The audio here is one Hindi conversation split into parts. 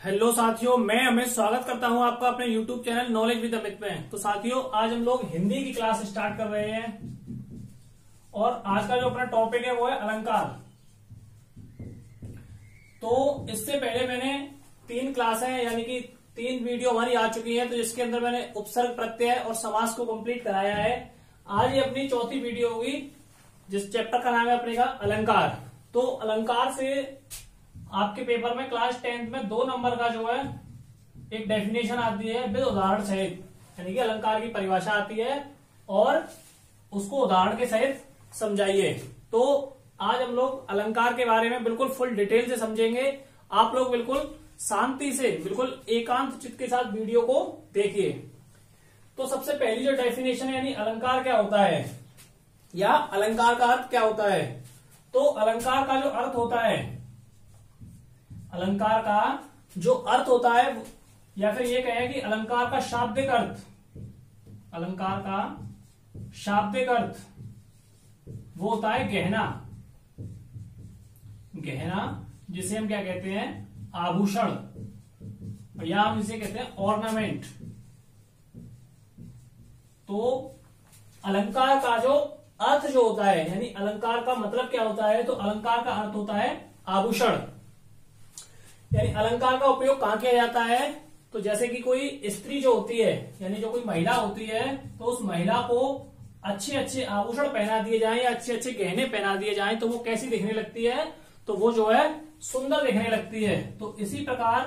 हेलो साथियों, मैं अमित स्वागत करता हूं आपका अपने YouTube channel knowledge with Amit में। तो साथियों, आज हम लोग हिंदी की क्लास स्टार्ट कर रहे हैं और आज का जो अपना टॉपिक है वो है अलंकार। तो इससे पहले मैंने 3 क्लासें यानी कि 3 वीडियो हमारी आ चुकी है, तो जिसके अंदर मैंने उपसर्ग, प्रत्यय और समास को कंप्लीट कराया है। आज ये अपनी 4थी वीडियो होगी, जिस चैप्टर का नाम है अपने का अलंकार। तो अलंकार से आपके पेपर में क्लास 10th में 2 नंबर का जो है एक डेफिनेशन आती है विद उदाहरण सहित, यानी कि अलंकार की परिभाषा आती है और उसको उदाहरण के सहित समझाइए। तो आज हम लोग अलंकार के बारे में बिल्कुल फुल डिटेल से समझेंगे। आप लोग बिल्कुल शांति से, बिल्कुल एकांत चित्त के साथ वीडियो को देखिए। तो सबसे पहली जो डेफिनेशन है, यानी अलंकार क्या होता है या अलंकार का अर्थ क्या होता है। तो अलंकार का जो अर्थ होता है, अलंकार का जो अर्थ होता है, या फिर ये कहें कि अलंकार का शाब्दिक अर्थ, अलंकार का शाब्दिक अर्थ वो होता है गहना। गहना जिसे हम क्या कहते हैं, आभूषण, या हम इसे कहते हैं ऑर्नामेंट। तो अलंकार का जो अर्थ जो होता है, यानी अलंकार का मतलब क्या होता है, तो अलंकार का अर्थ होता है आभूषण। यानी अलंकार का उपयोग कहां किया जाता है, तो जैसे कि कोई स्त्री जो होती है, यानी जो कोई महिला होती है, तो उस महिला को अच्छे अच्छे आभूषण पहना दिए जाएं या अच्छे अच्छे गहने पहना दिए जाएं, तो वो कैसी दिखने लगती है, तो वो जो है सुंदर दिखने लगती है। तो इसी प्रकार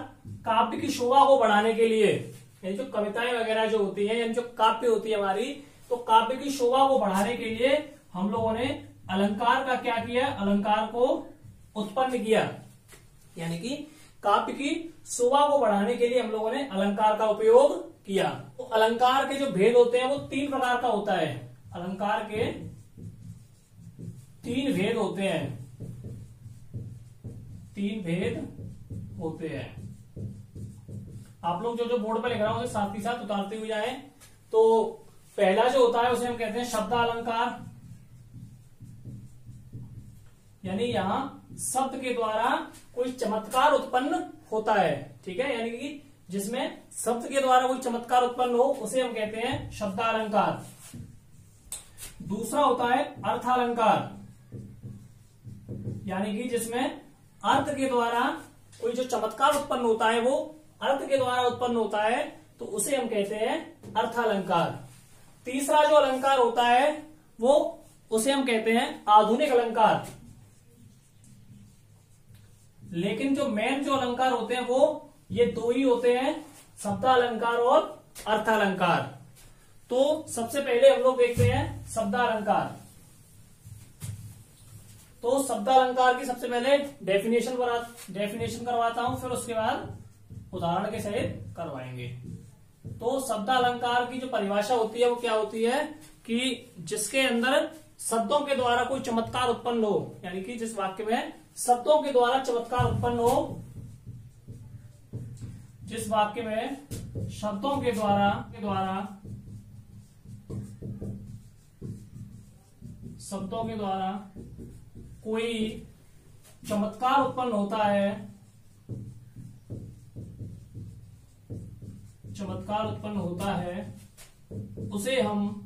काव्य की शोभा को बढ़ाने के लिए, यानी जो कविताएं वगैरह जो होती है, यानी जो काव्य होती है हमारी, तो काव्य की शोभा को बढ़ाने के लिए हम लोगों ने अलंकार का क्या किया, अलंकार को उत्पन्न किया। यानी कि काव्य की शोभा को बढ़ाने के लिए हम लोगों ने अलंकार का उपयोग किया। तो अलंकार के जो भेद होते हैं वो 3 प्रकार का होता है। अलंकार के 3 भेद होते हैं, 3 भेद होते हैं। आप लोग जो बोर्ड पर लिख रहा हूं उसे साथ ही साथ उतारते हुए जाएं। तो पहला जो होता है उसे हम कहते हैं शब्द अलंकार, यानी यहां शब्द के द्वारा कोई चमत्कार उत्पन्न होता है। ठीक है, यानी कि जिसमें शब्द के द्वारा कोई चमत्कार उत्पन्न हो उसे हम कहते हैं शब्दालंकार। दूसरा होता है अर्थालंकार, यानी कि जिसमें अर्थ के द्वारा कोई जो चमत्कार उत्पन्न होता है वो अर्थ के द्वारा उत्पन्न होता है, तो उसे हम कहते हैं अर्थालंकार। तीसरा जो अलंकार होता है वो उसे हम कहते हैं आधुनिक अलंकार। लेकिन जो मेन जो अलंकार होते हैं वो ये 2 ही होते हैं, शब्दालंकार और अर्थालंकार। तो सबसे पहले हम लोग देखते हैं शब्दालंकार। तो शब्दालंकार की सबसे पहले डेफिनेशन करवाता हूं, फिर उसके बाद उदाहरण के सहित करवाएंगे। तो शब्दालंकार की जो परिभाषा होती है वो क्या होती है कि जिसके अंदर शब्दों के द्वारा कोई चमत्कार उत्पन्न हो, यानी कि जिस वाक्य में शब्दों के द्वारा चमत्कार उत्पन्न हो, जिस वाक्य में शब्दों के द्वारा कोई चमत्कार उत्पन्न होता है, उसे हम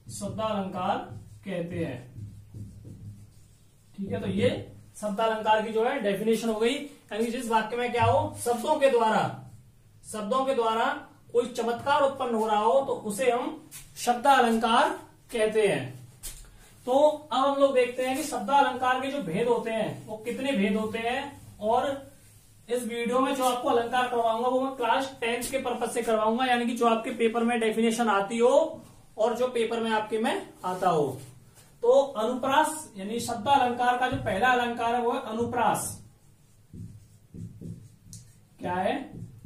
शब्दालंकार कहते हैं। ठीक है, तो ये शब्दालंकार की जो है डेफिनेशन हो गई, यानी जिस वाक्य में क्या हो, शब्दों के द्वारा कोई चमत्कार उत्पन्न हो रहा हो, तो उसे हम शब्दालंकार कहते हैं। तो अब हम लोग देखते हैं कि शब्दालंकार के जो भेद होते हैं वो कितने भेद होते हैं, और इस वीडियो में जो आपको अलंकार करवाऊंगा वो मैं क्लास 10th के पर्पज से करवाऊंगा, यानी कि जो आपके पेपर में डेफिनेशन आती हो और जो पेपर में आपके में आता हो। तो अनुप्रास, यानी शब्दालंकार का जो पहला अलंकार है वो है अनुप्रास। क्या है,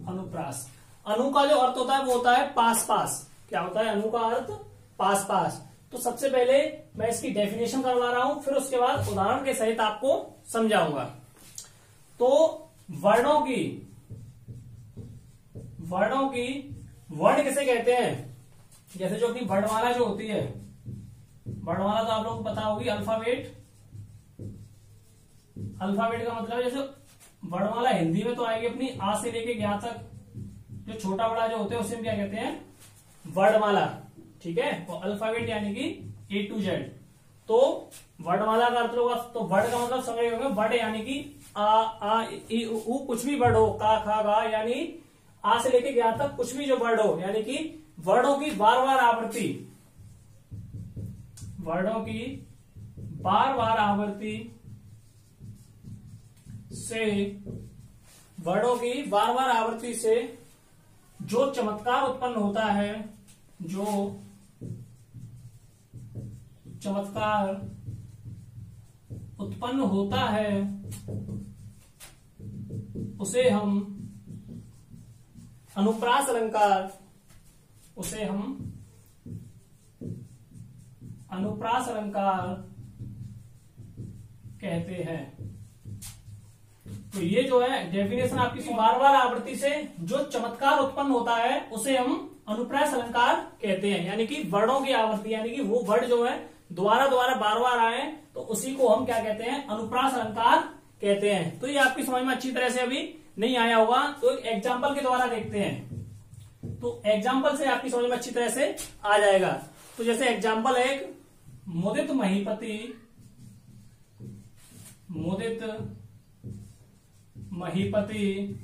अनुप्रास। अनु का जो अर्थ होता है वो होता है पास पास। क्या होता है अनु का अर्थ, पास पास। तो सबसे पहले मैं इसकी डेफिनेशन करवा रहा हूं, फिर उसके बाद उदाहरण के सहित आपको समझाऊंगा। तो वर्णों की वर्ण किसे कहते हैं, जैसे जो अपनी वर्णमाला जो होती है, वर्णमाला तो आप लोगों को पता होगी, अल्फाबेट अल्फाबेट का मतलब है जैसे वर्णमाला हिंदी में तो आएगी अपनी आ से लेके ज्ञा तक, जो छोटा बड़ा जो होते हैं उसे हम क्या कहते हैं, वर्णमाला। ठीक है, और अल्फाबेट यानी कि A to Z। तो वर्णमाला का अर्थ होगा, तो वर्ड का मतलब समझ गए, वर्ड यानी कि आ ई उ कुछ भी वर्ड हो, का खा गा, यानी आ से लेके ज्ञा तक कुछ भी जो वर्ड हो, यानी कि वर्डों की बार बार आवृत्ति, वर्डों की बार बार आवृत्ति से, वर्डों की बार बार आवृत्ति से जो चमत्कार उत्पन्न होता है, जो चमत्कार उत्पन्न होता है, उसे हम अनुप्रास अलंकार, उसे हम अनुप्रास अलंकार कहते हैं। तो ये जो है डेफिनेशन आपकी, बार बार आवृत्ति से जो चमत्कार उत्पन्न होता है उसे हम अनुप्रास अलंकार कहते हैं, यानी कि वर्डों की आवृत्ति, यानी कि वो वर्ड जो है दोबारा दोबारा बार बार आए तो उसी को हम क्या कहते हैं, अनुप्रास अलंकार कहते हैं। तो ये आपकी समझ में अच्छी तरह से अभी नहीं आया होगा, तो एक एग्जाम्पल के द्वारा देखते हैं, तो एग्जाम्पल से आपकी समझ में अच्छी तरह से आ जाएगा। तो जैसे एग्जाम्पल है एक मुदित महीपति, मुदित महीपति,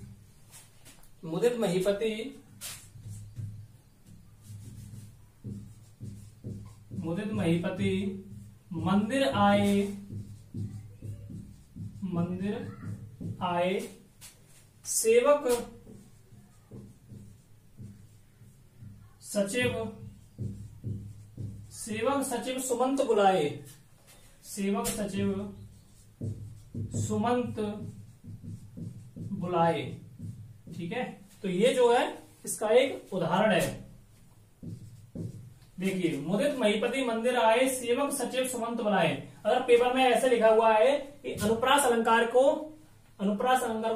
मुदित महीपति, मुदित महीपति मंदिर आए, मंदिर आए, सेवक सचिव, सेवक सचिव सुमंत बुलाए, सेवक सचिव सुमंत बुलाए। ठीक है, तो ये जो है इसका एक उदाहरण है। देखिए, मुदित महीपति मंदिर आए, सेवक सचिव सुमंत बुलाए। अगर पेपर में ऐसे लिखा हुआ है कि अनुप्रास अलंकार को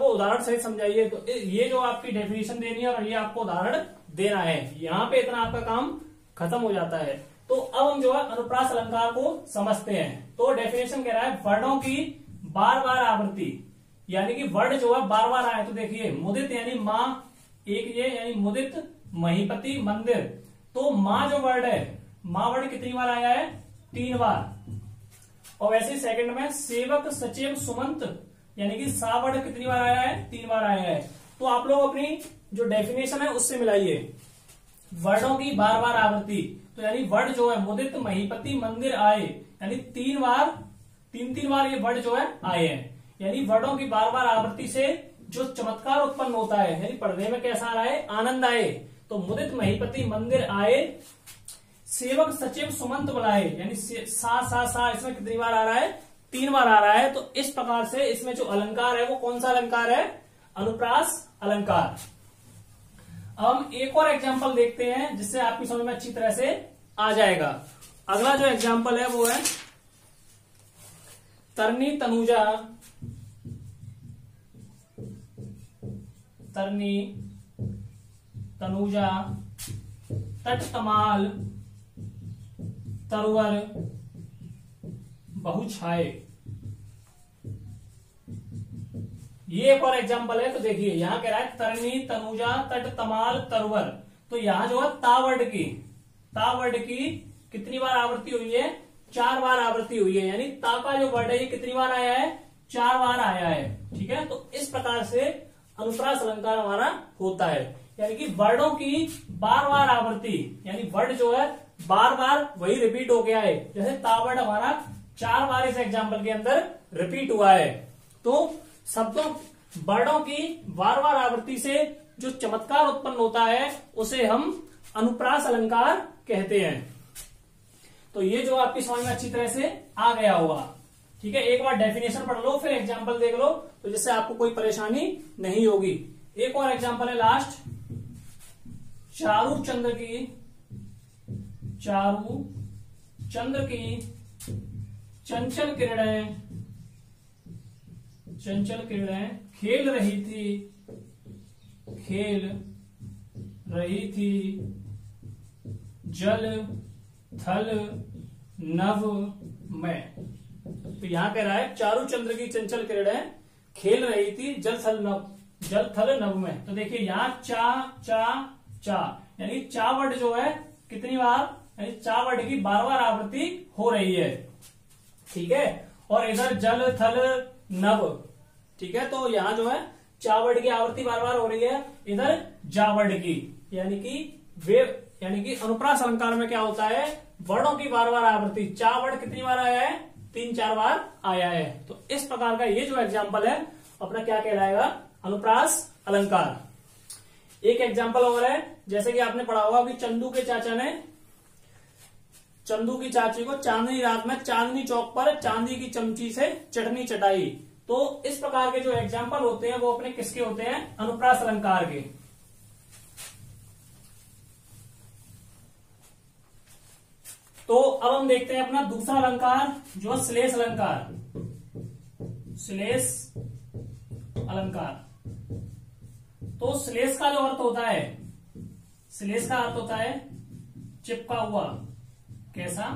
उदाहरण सहित समझाइए, तो ये जो आपकी डेफिनेशन देनी है और ये आपको उदाहरण देना है, यहाँ पे इतना आपका काम खत्म हो जाता है। तो अब हम जो है अनुप्रास अलंकार को समझते हैं। तो डेफिनेशन कह रहा है वर्णों की बार बार आवृत्ति, यानी कि वर्ड जो है बार बार आए। तो देखिए, मुदित यानी माँ, एक ये यानी मुदित महीपति मंदिर, तो माँ जो वर्ड है, माँ वर्ड कितनी बार आया है, 3 बार। और वैसे सेकंड में सेवक सचिव सुमंत, यानी कि सा वर्ड कितनी बार आया है, 3 बार आया है। तो आप लोग अपनी जो डेफिनेशन है उससे मिलाइए, वर्डों की बार बार आवृत्ति, तो यानी वर्ड जो है मुदित महीपति मंदिर आए, यानी 3 बार ये वर्ड जो है आए हैं, यानी वर्डों की बार बार आवृत्ति से जो चमत्कार उत्पन्न होता है, यानी पढ़ने में कैसा आ रहा है, आनंद आए। तो मुदित महीपति मंदिर आए, सेवक सचिव सुमंत बुलाए, यानी सा इसमें कितनी बार आ रहा है, 3 बार आ रहा है। तो इस प्रकार से इसमें जो अलंकार है वो कौन सा अलंकार है, अनुप्रास अलंकार। अब हम एक और एग्जाम्पल देखते हैं जिससे आपकी समझ में अच्छी तरह से आ जाएगा। अगला जो एग्जाम्पल है वो है तरनी तनुजा, तरनी तनुजा तट तमाल तरवर बहुछाए। ये एक और एग्जाम्पल है। तो देखिए, यहां कह रहा है तरनी तनुजा तट तमाल तरवर, तो यहां जो है ता वर्ड की कितनी बार आवृत्ति हुई है, 4 बार आवृत्ति हुई है, यानी ता का जो वर्ड है ये कितनी बार आया है, 4 बार आया है। ठीक है, तो इस प्रकार से अनुप्रास अलंकार हमारा होता है, यानी कि वर्डों की बार बार आवृत्ति, यानी वर्ड जो है बार बार वही रिपीट हो गया है। जैसे ता वर्ड हमारा 4 बार इस एग्जाम्पल के अंदर रिपीट हुआ है। तो शब्दों वर्डों की बार बार आवृत्ति से जो चमत्कार उत्पन्न होता है उसे हम अनुप्रास अलंकार कहते हैं। तो ये जो आपकी समझ में अच्छी तरह से आ गया होगा। ठीक है, एक बार डेफिनेशन पढ़ लो, फिर एग्जाम्पल देख लो, तो जिससे आपको कोई परेशानी नहीं होगी। एक और एग्जाम्पल है लास्ट, चारू चंद्र की चंचल किरणें खेल रही थी जल थल नभ में। तो यहां कह रहा है चारू चंद्र की चंचल किरणें खेल रही थी जल थल नभ में। तो देखिए यहाँ चा चा चा यानी चा वर्ड जो है कितनी बार, यानी चा वर्ड की बार आवृत्ति हो रही है। ठीक है, और इधर जल थल नभ, ठीक है, तो यहाँ जो है चा वर्ड की आवृत्ति बार बार हो रही है, इधर जा वर्ड की, यानी कि अनुप्रास अलंकार में क्या होता है, वर्णों की बार बार आवृत्ति। चा वर्ड कितनी बार आया है, 3-4 बार आया है। तो इस प्रकार का ये जो एग्जाम्पल है अपना क्या कहलाएगा, अनुप्रास अलंकार। एक एग्जाम्पल और है, जैसे कि आपने पढ़ा होगा कि चंदू के चाचा ने चंदू की चाची को चांदनी रात में चांदनी चौक पर चांदी की चमची से चटनी चटाई। तो इस प्रकार के जो एग्जाम्पल होते हैं वो अपने किसके होते हैं, अनुप्रास अलंकार के। तो अब हम देखते हैं अपना दूसरा अलंकार जो है श्लेष अलंकार। श्लेष अलंकार, तो श्लेष का जो अर्थ होता है, श्लेष का अर्थ होता है चिपका हुआ। कैसा,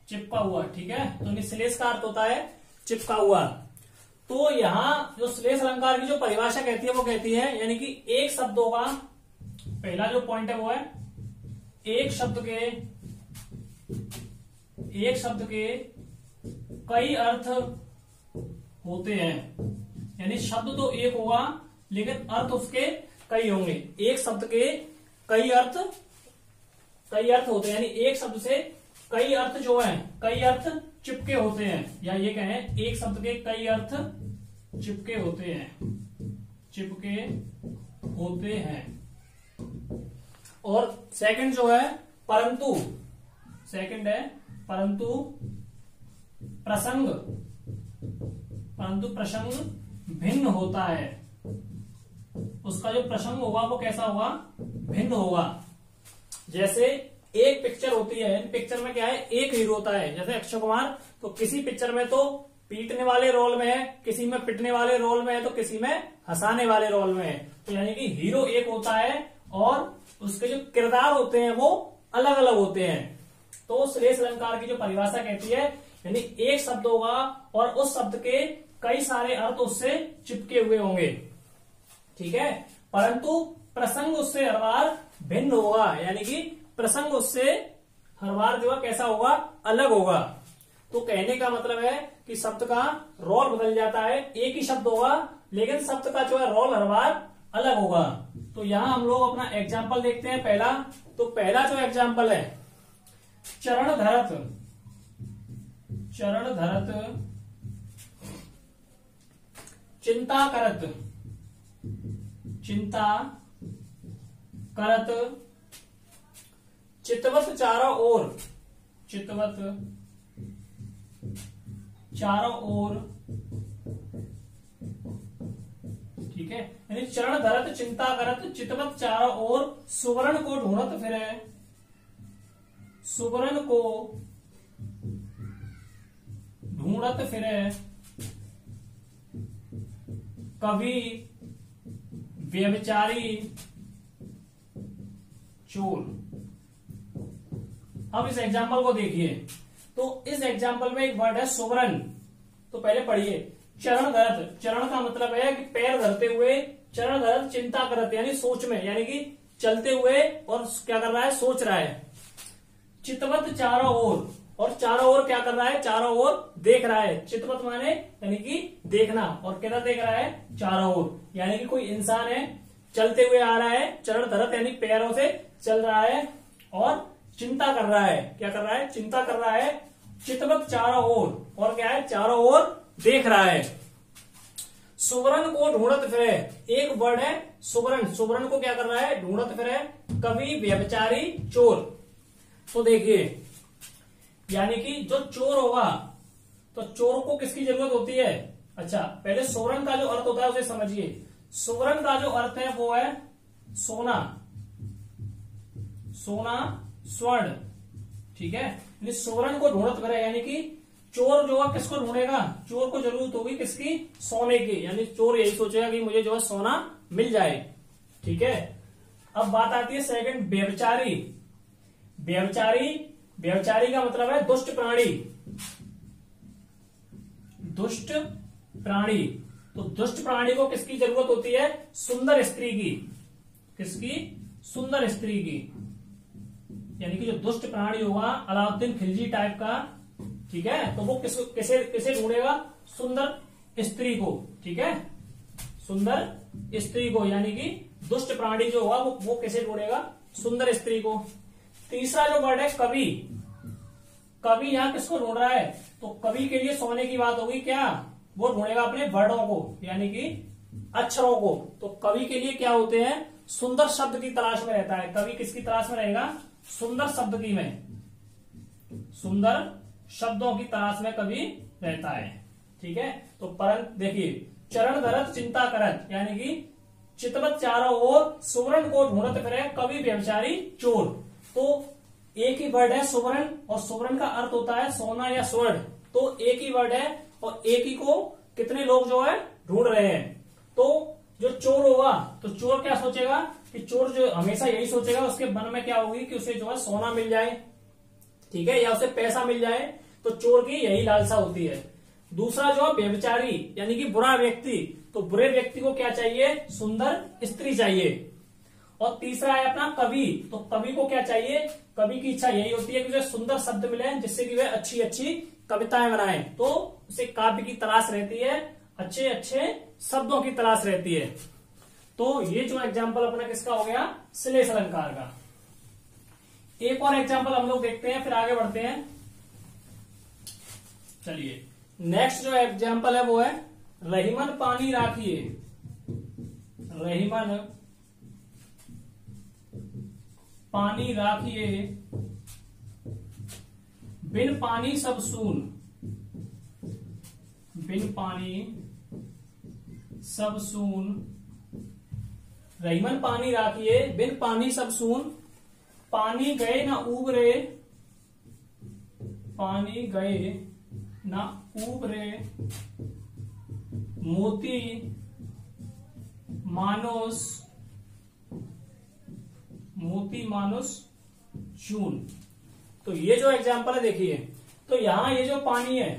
चिपका हुआ। ठीक है, तो श्लेष का अर्थ होता है चिपका हुआ। तो यहां जो श्लेष अलंकार की जो परिभाषा कहती है वो कहती है, यानी कि एक शब्द होगा, पहला जो पॉइंट है वो है एक शब्द के कई अर्थ होते हैं। यानी शब्द तो एक होगा लेकिन अर्थ उसके कई होंगे। एक शब्द के कई अर्थ होते हैं, यानी एक शब्द से कई अर्थ जो है, कई अर्थ चिपके होते हैं, या ये कहें एक शब्द के कई अर्थ चिपके होते हैं। और सेकंड जो है परंतु, सेकंड है परंतु प्रसंग भिन्न होता है। उसका जो प्रसंग होगा वो कैसा होगा, भिन्न होगा। जैसे एक पिक्चर होती है, पिक्चर में क्या है, एक हीरो होता है, जैसे अक्षय कुमार, तो किसी पिक्चर में तो पीटने वाले रोल में है, किसी में पिटने वाले रोल में है, तो किसी में हंसाने वाले रोल में है। तो यानी कि हीरो एक होता है और उसके जो किरदार होते हैं वो अलग अलग होते हैं। तो श्लेष अलंकार की जो परिभाषा कहती है, यानी एक शब्द होगा और उस शब्द के कई सारे अर्थ उससे चिपके हुए होंगे। ठीक है, परंतु प्रसंग उससे हर बार भिन्न होगा, यानी कि प्रसंग उससे हर बार जो है कैसा होगा, अलग होगा। तो कहने का मतलब है कि शब्द का रोल बदल जाता है, एक ही शब्द होगा लेकिन शब्द का जो है रोल हर बार अलग होगा। तो यहां हम लोग अपना एग्जाम्पल देखते हैं पहला। तो पहला जो एग्जाम्पल है चरण धरत चिंता करत चितवत चारों ओर, ठीक है, यानी चरण धरत चिंता करत चितवत चारों ओर सुवर्ण को ढूंढत फिरे कवि व्यभिचारी चोर। अब इस एग्जाम्पल को देखिए, तो इस एग्जाम्पल में एक वर्ड है सुवर्ण। तो पहले पढ़िए, चरण धरत, चरण का मतलब है कि पैर धरते हुए, चरण धरत चिंता करत यानी सोच में, यानी कि चलते हुए और क्या कर रहा है, सोच रहा है। चितवत चारों ओर, और चारों ओर क्या कर रहा है, चारों ओर देख रहा है। चितवत माने यानी कि देखना, और किधर देख रहा है, चारों ओर, यानी कि कोई इंसान है चलते हुए आ रहा है, चरण धरत यानी पैरों से चल रहा है और चिंता कर रहा है। क्या कर रहा है, चिंता कर रहा है। चितवत चारों ओर, और क्या है, चारों ओर देख रहा है। सुवर्ण को ढूंढत फिरे, एक वर्ड है सुवर्ण, सुवर्ण को क्या कर रहा है, ढूंढत फिरे कवि व्यभिचारी चोर। तो देखिए, यानी कि जो चोर होगा, तो चोर को किसकी जरूरत होती है। अच्छा, पहले सुवर्ण का जो अर्थ होता है उसे समझिए। सुवर्ण का जो अर्थ है वो है सोना, स्वर्ण। ठीक है, यानी सुवर्ण को ढूंढत फिरे, यानी कि चोर जो है किसको ढूंढेगा, चोर को जरूरत होगी किसकी, सोने की। यानी चोर यही सोचेगा कि मुझे जो है सोना मिल जाए। ठीक है, अब बात आती है सेकंड, व्यभिचारी। व्यभिचारी का मतलब है दुष्ट प्राणी। दुष्ट प्राणी। तो दुष्ट प्राणी को किसकी जरूरत होती है? सुंदर स्त्री की। किसकी? सुंदर स्त्री की। यानी कि जो दुष्ट प्राणी होगा अलाउद्दीन खिलजी टाइप का, ठीक है, तो वो किसे किसे ढूंढेगा? सुंदर स्त्री को। ठीक है, सुंदर स्त्री को, यानी कि दुष्ट प्राणी जो होगा वो किसे ढूंढेगा? सुंदर स्त्री को। तीसरा जो वर्ड है कवि। कवि यहां किसको ढूंढ रहा है? तो कवि के लिए सोने की बात होगी क्या? वो ढूंढेगा अपने वर्डों को, यानी कि अक्षरों को। तो कवि के लिए क्या होते हैं? सुंदर शब्द की तलाश में रहता है। कवि किसकी तलाश में रहेगा? सुंदर शब्द की में, सुंदर शब्दों की तलाश में कवि रहता है। ठीक है, तो परंतु देखिए, चरण धरत चिंता करत, यानी कि चितवत चारों ओर सुवर्ण को ढूंढत फिरे कवि व्यभिचारी चोर। तो एक ही वर्ड है सुवर्ण, और सुवर्ण का अर्थ होता है सोना या स्वर्ण। तो एक ही वर्ड है और एक ही को कितने लोग जो है ढूंढ रहे हैं। तो जो चोर होगा, तो चोर क्या सोचेगा कि चोर जो हमेशा यही सोचेगा, उसके मन में क्या होगी कि उसे जो है सोना मिल जाए, ठीक है, या उसे पैसा मिल जाए। तो चोर की यही लालसा होती है। दूसरा जो है व्यभिचारी, यानी कि बुरा व्यक्ति। तो बुरे व्यक्ति को क्या चाहिए? सुंदर स्त्री चाहिए। और तीसरा है अपना कवि। तो कवि को क्या चाहिए? कवि की इच्छा यही होती है कि उसे सुंदर शब्द मिले जिससे कि वह अच्छी अच्छी कविताएं बनाए। तो उसे काव्य की तलाश रहती है, अच्छे अच्छे शब्दों की तलाश रहती है। तो ये जो एग्जाम्पल अपना किसका हो गया? श्लेष अलंकार का। एक और एग्जाम्पल हम लोग देखते हैं, फिर आगे बढ़ते हैं। चलिए, नेक्स्ट जो एग्जाम्पल है वो है रहीमन पानी राखिए। रहीमन पानी राखिए बिन पानी सब सून। बिन पानी सब सून। रहीमन पानी राखिए बिन पानी सब सून। पानी गए ना उबरे, पानी गए ना उबरे मोती मानुस, मोती मानुस चून। तो ये जो एग्जाम्पल है देखिए, तो यहां ये जो पानी है,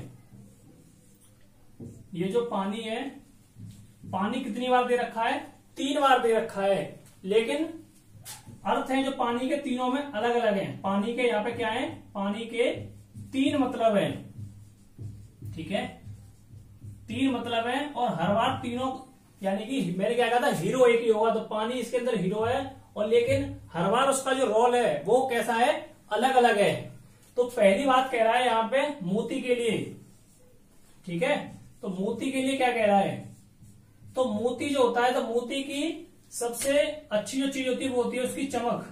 ये जो पानी है, पानी कितनी बार दे रखा है? 3 बार दे रखा है। लेकिन अर्थ है जो पानी के तीनों में अलग अलग हैं। पानी के यहाँ पे क्या है? पानी के 3 मतलब है। ठीक है, 3 मतलब है, और हर बार तीनों, यानी कि मैंने क्या कहा था, हीरो एक ही होगा। तो पानी इसके अंदर हीरो है, और लेकिन हर बार उसका जो रोल है वो कैसा है? अलग अलग है। तो पहली बात कह रहा है यहाँ पे मोती के लिए। ठीक है, तो मोती के लिए क्या कह रहा है? तो मोती जो होता है, तो मोती की सबसे अच्छी जो चीज होती है वो होती है उसकी चमक।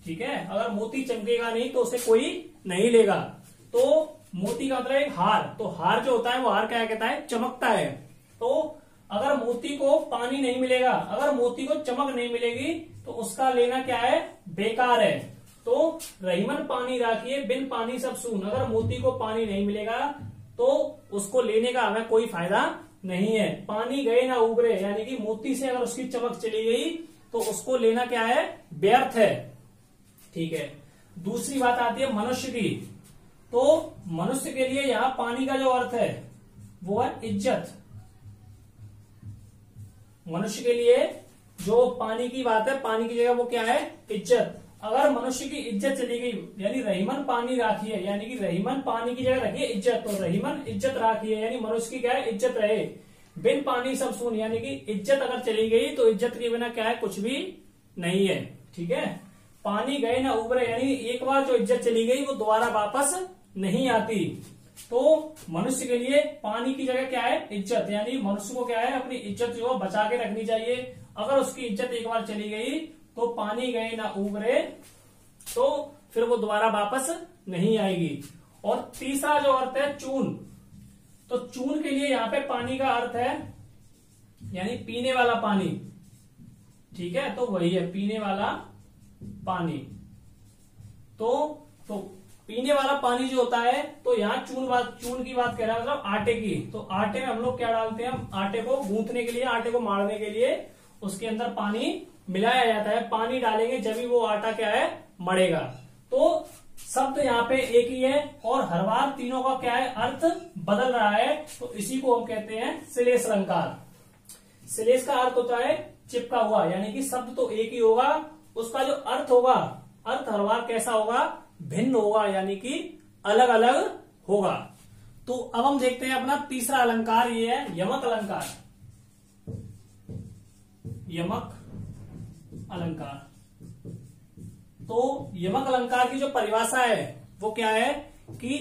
ठीक है, अगर मोती चमकेगा नहीं तो उसे कोई नहीं लेगा। तो मोती का मतलब एक हार। तो हार जो होता है वो हार क्या कहता है? चमकता है। तो अगर मोती को पानी नहीं मिलेगा, अगर मोती को चमक नहीं मिलेगी, तो उसका लेना क्या है? बेकार है। तो रहीमन पानी राखिए बिन पानी सब सून। अगर मोती को पानी नहीं मिलेगा तो उसको लेने का हमें कोई फायदा नहीं है। पानी गए ना उबरे, यानी कि मोती से अगर उसकी चमक चली गई तो उसको लेना क्या है? व्यर्थ है। ठीक है, दूसरी बात आती है मनुष्य की। तो मनुष्य के लिए यहां पानी का जो अर्थ है वो है इज्जत। मनुष्य के लिए जो पानी की बात है, पानी की जगह वो क्या है? इज्जत। अगर मनुष्य की इज्जत चली गई, यानी रहीमन पानी राखिए, यानी कि रहीमन पानी की जगह रखिए इज्जत। तो रहीमन इज्जत राखिए, यानी मनुष्य की क्या है? इज्जत रहे। बिन पानी सब सून, यानी कि इज्जत अगर चली गई तो इज्जत के बिना क्या है? कुछ भी नहीं है। ठीक है, पानी गए ना उबरे, यानी एक बार जो इज्जत चली गई वो दोबारा वापस नहीं आती। तो मनुष्य के लिए पानी की जगह क्या है? इज्जत। यानी मनुष्य को क्या है? अपनी इज्जत जो है बचा के रखनी चाहिए। अगर उसकी इज्जत एक बार चली गई तो पानी गए ना उबरे, तो फिर वो दोबारा वापस नहीं आएगी। और तीसरा जो अर्थ है चून। तो चून के लिए यहां पे पानी का अर्थ है यानी पीने वाला पानी। ठीक है, तो वही है पीने वाला पानी। तो पीने वाला पानी जो होता है, तो यहाँ चून की बात कर रहा है, मतलब आटे की। तो आटे में हम लोग क्या डालते हैं? हम आटे को गूंथने के लिए, आटे को मारने के लिए उसके अंदर पानी मिलाया जाता है। पानी डालेंगे जब भी वो आटा क्या है? मरेगा। तो शब्द यहाँ पे एक ही है, और हर बार तीनों का क्या है? अर्थ बदल रहा है, तो इसी को हम कहते हैं श्लेष अलंकार। श्लेष का अर्थ होता है चिपका हुआ, यानी कि शब्द तो एक ही होगा, उसका जो अर्थ होगा, अर्थ हर बार कैसा होगा, भिन्न होगा, यानी कि अलग अलग होगा। तो अब हम देखते हैं अपना तीसरा अलंकार, ये है यमक अलंकार। यमक अलंकार। तो यमक अलंकार की जो परिभाषा है वो क्या है कि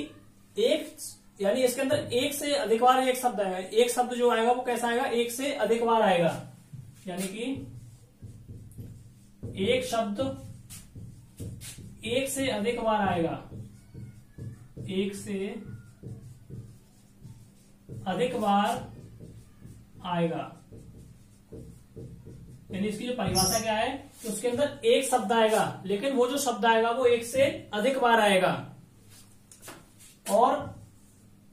एक, यानी इसके अंदर एक से अधिक बार एक शब्द आएगा। एक शब्द जो आएगा वो कैसा आएगा, एक से अधिक बार आएगा, यानी कि एक शब्द एक से अधिक बार आएगा, एक से अधिक बार आएगा। यानी इसकी जो परिभाषा क्या है कि उसके अंदर एक शब्द आएगा, लेकिन वो जो शब्द आएगा वो एक से अधिक बार आएगा, और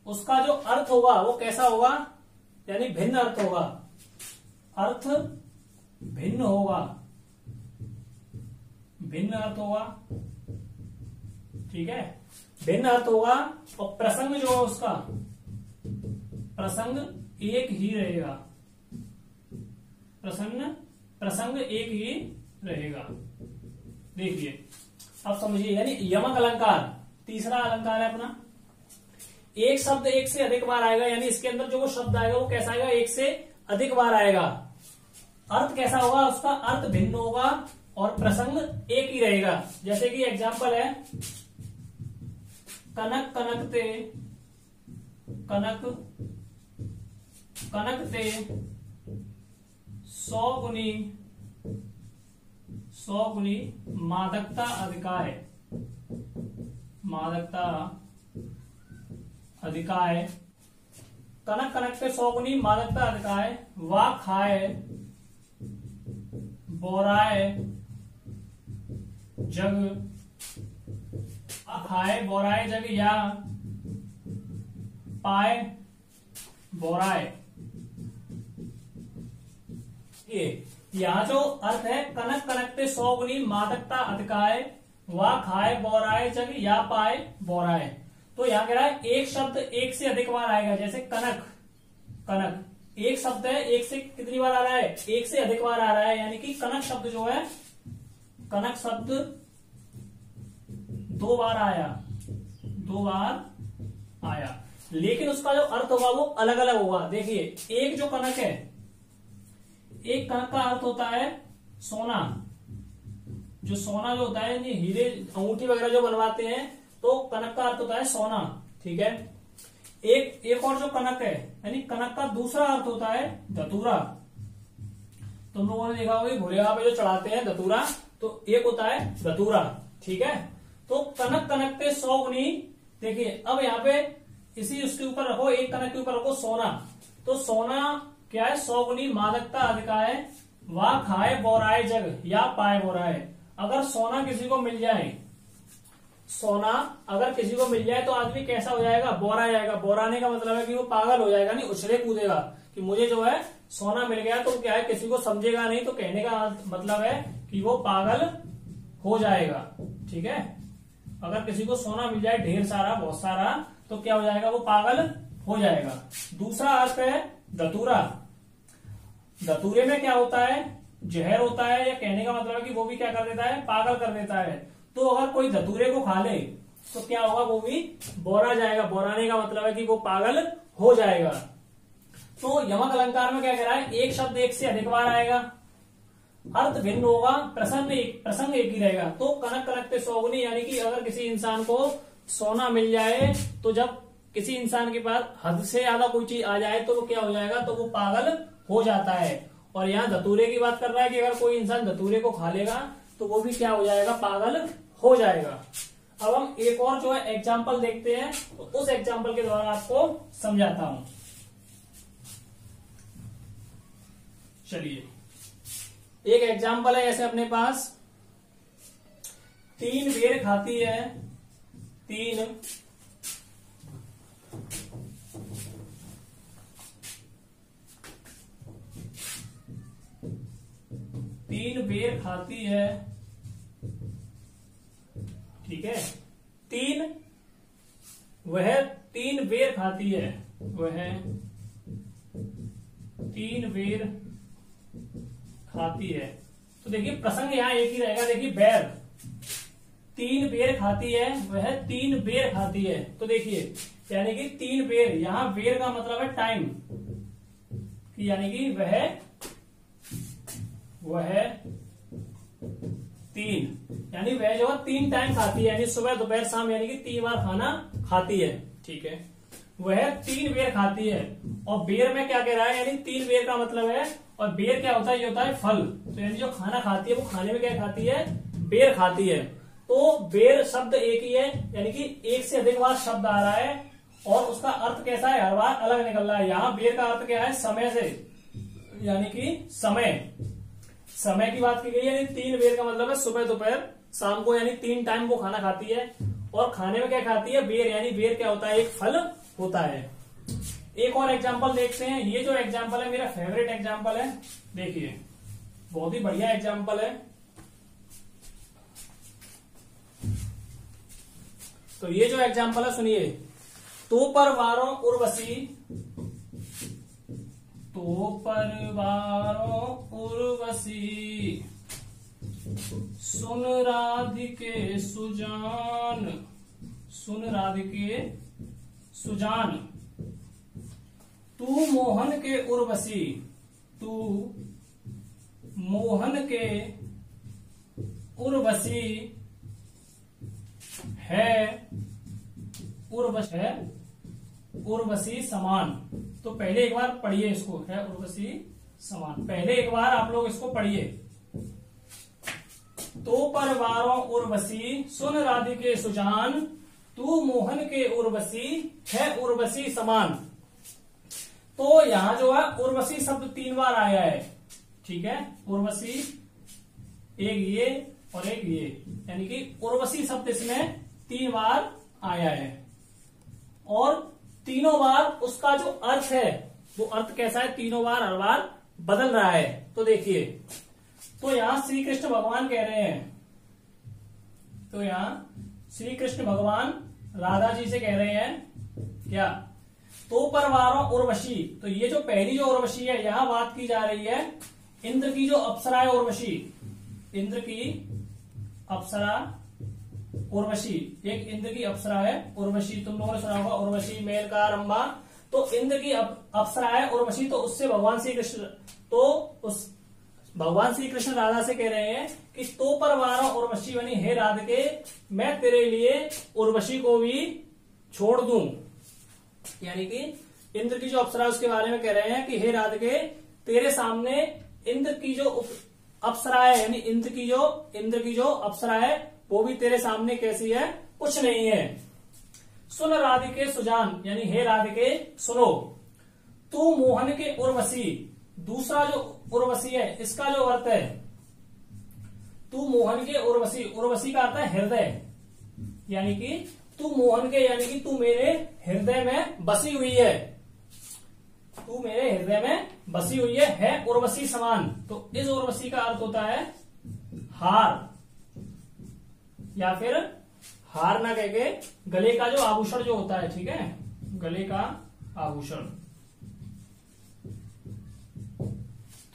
उसका जो अर्थ होगा वो कैसा होगा, यानी भिन्न अर्थ होगा। अर्थ भिन्न होगा, भिन्न अर्थ होगा, ठीक है, भिन्न अर्थ होगा। और प्रसंग जो है उसका, प्रसंग एक ही रहेगा, प्रसंग एक ही रहेगा। देखिए अब समझिए, यानी यमक अलंकार तीसरा अलंकार है अपना। एक शब्द एक से अधिक बार आएगा, यानी इसके अंदर जो वो शब्द आएगा वो कैसा आएगा, एक से अधिक बार आएगा। अर्थ कैसा होगा, उसका अर्थ भिन्न होगा और प्रसंग एक ही रहेगा। जैसे कि एग्जाम्पल है, कनक कनकते, कनक कनकते 100 गुनी मादकता अधिकाय, मादकता अधिकाय। कनक कनकते 100 गुनी मादकता अधिकाय, वा खाए बोराए जग, खाए बोराए जग या पाए बोराए। ये यहाँ जो अर्थ है, कनक कनकते 100 गुनी मादकता अधिकाय, वा खाए बोराए जग या पाए बोराए। तो यहाँ कह रहा है एक शब्द एक से अधिक बार आएगा। जैसे कनक, कनक एक शब्द है, एक से कितनी बार आ रहा है, एक से अधिक बार आ रहा है, यानी कि कनक शब्द जो है, कनक शब्द 2 बार आया, 2 बार आया, लेकिन उसका जो अर्थ होगा वो अलग अलग होगा। देखिए एक जो कनक है, एक कनक का अर्थ होता है सोना। जो सोना जो होता है, हीरे अंगूठी वगैरह जो बनवाते हैं, तो कनक का अर्थ होता है सोना, ठीक है। एक और जो कनक है, यानी कनक का दूसरा अर्थ होता है धतूरा। तुम लोगों ने देखा होगा भोलेबाबा पे जो चढ़ाते हैं धतूरा, तो एक होता है धतूरा, ठीक है। तो कनक कनकते 100 गुनी, देखिए अब यहाँ पे इसी उसके ऊपर रखो, एक कनक के ऊपर रखो सोना, तो सोना क्या है, 100 गुनी मादकता अधिकाय, वा खाए बोराए जग या पाए बोराए। अगर सोना किसी को मिल जाए, सोना अगर किसी को मिल जाए तो आदमी कैसा हो जाएगा, बोरा जाएगा। बोराने का मतलब है कि वो पागल हो जाएगा, नहीं उछले कूदेगा कि मुझे जो है सोना मिल गया। तो क्या है, किसी को समझेगा नहीं, तो कहने का मतलब है कि वो पागल हो जाएगा, ठीक है। अगर किसी को सोना मिल जाए ढेर सारा, बहुत सारा, तो क्या हो जाएगा, वो पागल हो जाएगा। दूसरा अर्थ है धतूरा। धतूरे में क्या होता है, जहर होता है, या कहने का मतलब है कि वो भी क्या कर देता है, पागल कर देता है। तो अगर कोई धतूरे को खा ले तो क्या होगा, वो भी बोरा जाएगा। बोराने का मतलब है कि वो पागल हो जाएगा। तो यमक अलंकार में क्या कह रहा है, एक शब्द एक से अधिक बार आएगा, अर्थ भिन्न होगा, प्रसंग एक ही रहेगा। तो कनक कनकते 100 गुनी, यानी कि अगर किसी इंसान को सोना मिल जाए, तो जब किसी इंसान के पास हद से ज्यादा कोई चीज आ जाए तो वो क्या हो जाएगा, तो वो पागल हो जाता है। और यहाँ धतूरे की बात कर रहा है कि अगर कोई इंसान धतूरे को खा लेगा तो वो भी क्या हो जाएगा, पागल हो जाएगा। अब हम एक और जो है एग्जाम्पल देखते हैं, तो उस एग्जाम्पल के द्वारा आपको समझाता हूं। चलिए एक एग्जाम्पल है, ऐसे अपने पास 3 बेर खाती है, 3 बेर खाती है, ठीक है। 3 बेर खाती है, वह 3 बेर खाती है। तो देखिए प्रसंग यहां एक ही रहेगा। देखिए बेर 3 बेर खाती है, वह 3 बेर खाती है। तो देखिए यानी कि 3 बेर, यहां बेर का मतलब है टाइम, यानी कि वह 3, यानी वह जो है 3 टाइम खाती है, यानी सुबह दोपहर शाम, यानी कि 3 बार खाना खाती है। ठीक है, वह 3 बेर खाती है। और बेर में क्या कह रहा है, यानी 3 बेर का मतलब है, और बेर क्या होता है, ये होता है फल। तो यानी जो खाना खाती है वो खाने में क्या खाती है, बेर खाती है। तो बेर शब्द एक ही है, यानी कि एक से अधिक बार शब्द आ रहा है और उसका अर्थ कैसा है, हर बार अलग निकल रहा है। यहाँ बेर का अर्थ क्या है, समय से, यानी कि समय की बात की गई है। यानी 3 बेर का मतलब है सुबह दोपहर शाम को, यानी 3 टाइम वो खाना खाती है। और खाने में क्या खाती है, बेर, यानी बेर क्या होता है, एक फल होता है। एक और एग्जाम्पल देखते हैं। ये जो एग्जाम्पल है मेरा फेवरेट एग्जाम्पल है। देखिए बहुत ही बढ़िया एग्जाम्पल है। तो ये जो एग्जाम्पल है सुनिए, तो परवारों उर्वशी, तो परवारों उर्वशी, सुन राधिके सुजान, सुन राधिके सुजान, तू मोहन के उर्वशी, तू मोहन के उर्वशी है, उर्वशी समान। तो पहले एक बार पढ़िए इसको, है उर्वशी समान। पहले एक बार आप लोग इसको पढ़िए। तो परवारों उर्वशी, सुन राधिके सुजान, तू मोहन के उर्वशी है, उर्वशी समान। तो यहां जो है उर्वशी शब्द 3 बार आया है। ठीक है, उर्वशी, एक ये और एक ये, यानी कि उर्वशी शब्द इसमें 3 बार आया है। और तीनों बार उसका जो अर्थ है वो अर्थ कैसा है, तीनों बार हर बार बदल रहा है। तो देखिए, तो यहां श्री कृष्ण भगवान कह रहे हैं, तो यहां श्री कृष्ण भगवान राधा जी से कह रहे हैं क्या, तो परवारों उर्वशी। तो ये जो पहली जो उर्वशी है, यहां बात की जा रही है इंद्र की जो अप्सरा है उर्वशी, इंद्र की अप्सरा उर्वशी, एक इंद्र की अप्सरा है उर्वशी। तुम लोगों ने सुना होगा उर्वशी, मेनका, रंभा। तो इंद्र की अप्सरा है उर्वशी। तो उससे भगवान श्री कृष्ण, तो उस भगवान श्री कृष्ण राधा से कह रहे हैं कि तो परवारों उर्वशी, बनी हे राधिके, मैं तेरे लिए उर्वशी को भी छोड़ दूं। यानी कि इंद्र की जो अप्सरा उसके बारे में कह रहे हैं कि हे राधिके, तेरे सामने इंद्र की जो अप्सरा है, यानी इंद्र की जो अप्सरा है वो भी तेरे सामने कैसी है, कुछ नहीं है। सुन राधिके सुजान, यानी हे राधिके सुनो, तू मोहन के उर्वशी। दूसरा जो उर्वशी है इसका जो अर्थ है, तू मोहन के उर्वशी, उर्वशी का अर्थ है हृदय, यानी कि तू मोहन के, यानी कि तू मेरे हृदय में बसी हुई है, तू मेरे हृदय में बसी हुई है उर्वशी समान। तो इस उर्वशी का अर्थ होता है हार, या फिर हार ना कह के गले का जो आभूषण जो होता है, ठीक है, गले का आभूषण।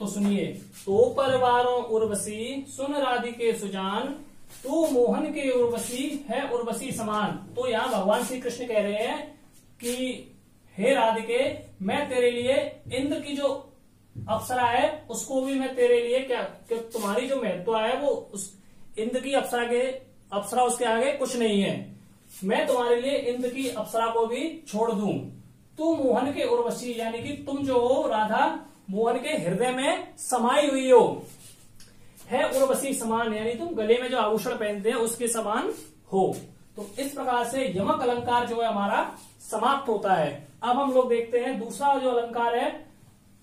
तो सुनिए, तो परवारों उर्वशी, सुन राधिके सुजान, तू मोहन के उर्वशी है, उर्वशी समान। तो यहां भगवान श्री कृष्ण कह रहे हैं कि हे राधिके, मैं तेरे लिए इंद्र की जो अप्सरा है उसको भी मैं तेरे लिए क्या, कि तुम्हारी जो महत्व है वो उस इंद्र की अप्सरा उसके आगे कुछ नहीं है, मैं तुम्हारे लिए इंद्र की अप्सरा को भी छोड़ दूं। तू मोहन के उर्वशी, यानी कि तुम जो हो राधा, मोहन के हृदय में समाई हुई हो, है उर्वशी समान, यानी तुम गले में जो आभूषण पहनते हैं उसके समान हो। तो इस प्रकार से यमक अलंकार जो है हमारा समाप्त होता है। अब हम लोग देखते हैं दूसरा जो अलंकार है,